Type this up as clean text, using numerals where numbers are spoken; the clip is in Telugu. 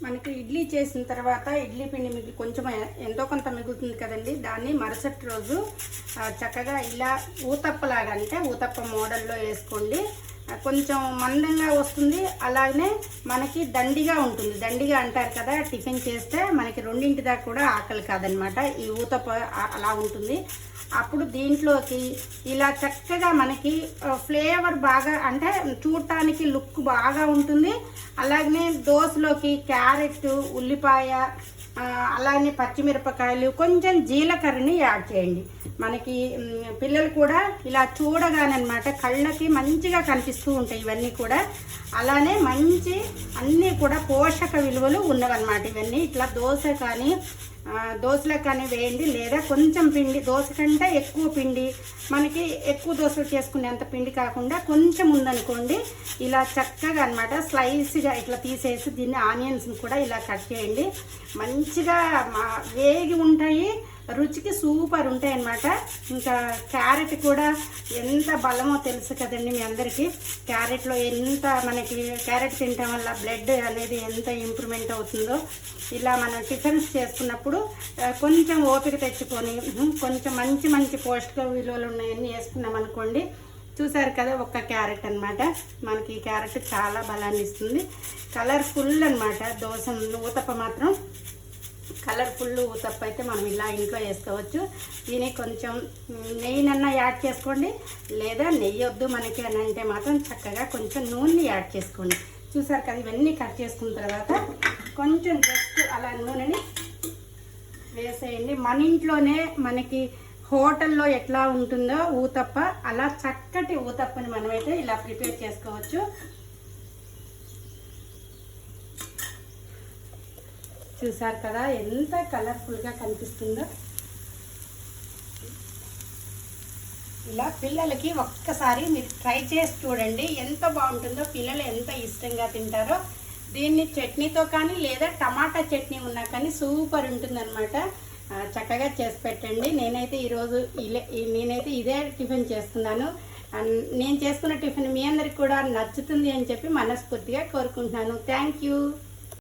మనకి ఇడ్లీ చేసిన తర్వాత ఇడ్లీ పిండి కొంచెం ఎంతో కొంత మిగులుతుంది కదండి. దాన్ని మరుసటి రోజు చక్కగా ఇలా ఊతప్పలాగా, అంటే ఊతప్ప మోడల్లో వేసుకోండి. కొంచెం మందంగా వస్తుంది, అలాగనే మనకి దండిగా ఉంటుంది. దండిగా అంటారు కదా, టిఫిన్ చేస్తే మనకి 2 దాకా కూడా ఆకలి కాదనమాట. ఈ ఊతప్ప అలా ఉంటుంది. అప్పుడు దీంట్లోకి ఇలా చక్కగా మనకి ఫ్లేవర్ బాగా, అంటే చూడటానికి లుక్ బాగా ఉంటుంది. అలాగనే దోశలోకి క్యారెట్, ఉల్లిపాయ, అలాగే పచ్చిమిరపకాయలు, కొంచెం జీలకర్రని యాడ్ చేయండి. మనకి పిల్లలు కూడా ఇలా చూడగానే అనమాట కళ్ళకి మంచిగా కనిపిస్తూ ఉంటాయి ఇవన్నీ కూడా. అలానే మంచి అన్నీ కూడా పోషక విలువలు ఉన్నవన్నమాట ఇవన్నీ. ఇట్లా దోశలకు కానీ వేయండి, లేదా కొంచెం పిండి, దోశ కంటే ఎక్కువ పిండి, మనకి ఎక్కువ దోశలు చేసుకునేంత పిండి కాకుండా కొంచెం ఉందనుకోండి, ఇలా చక్కగా అనమాట స్లైస్గా ఇట్లా తీసేసి దీన్ని ఆనియన్స్ని కూడా ఇలా కట్ చేయండి. మంచిగా వేగి ఉంటాయి, రుచికి సూపర్ ఉంటాయి అన్నమాట. ఇంకా క్యారెట్ కూడా ఎంత బలమో తెలుసు కదండి మీ అందరికీ. క్యారెట్లో ఎంత మనకి క్యారెట్ తినటం వల్ల బ్లడ్ అనేది ఎంత ఇంప్రూవ్మెంట్ అవుతుందో. ఇలా మనం టిఫిన్స్ చేసుకున్నప్పుడు కొంచెం ఓపిక తెచ్చుకొని కొంచెం మంచి మంచి పోషక విలువలు ఉన్నాయని వేసుకున్నాం అనుకోండి. చూసారు కదా, ఒక్క క్యారెట్ అనమాట. మనకి ఈ క్యారెట్ చాలా బలాన్ని ఇస్తుంది. కలర్ఫుల్ అనమాట దోశ. ఊతప్ప మాత్రం కలర్ఫుల్ ఊతప్ప అయితే మనం ఇలా ఇంట్లో వేసుకోవచ్చు. దీనికి కొంచెం నెయ్యినన్నా యాడ్ చేసుకోండి, లేదా నెయ్యి వద్దు మనకి అని అంటే మాత్రం చక్కగా కొంచెం నూనె యాడ్ చేసుకోండి. చూసారు కదా, ఇవన్నీ కట్ చేసుకున్న తర్వాత కొంచెం జస్ట్ అలా నూనెని వేసేయండి. మన ఇంట్లోనే మనకి హోటల్లో ఎట్లా ఉంటుందో ఊతప్ప, అలా చక్కటి ఊతప్పని మనమైతే ఇలా ప్రిపేర్ చేసుకోవచ్చు. చూసారు కదా ఎంత కలర్ఫుల్గా కనిపిస్తుందో. ఇలా పిల్లలకి ఒక్కసారి మీరు ట్రై చేసి చూడండి, ఎంత బాగుంటుందో. పిల్లలు ఎంత ఇష్టంగా తింటారో. దీన్ని చట్నీతో కానీ లేదా టమాటా చట్నీ ఉన్నా కానీ సూపర్ ఉంటుందన్నమాట. చక్కగా చేసి పెట్టండి. నేనైతే ఈరోజు ఇదే టిఫిన్ చేస్తున్నాను. నేను చేసుకున్న టిఫిన్ మీ అందరికి కూడా నచ్చుతుంది అని చెప్పి మనస్ఫూర్తిగా కోరుకుంటున్నాను. Thank you.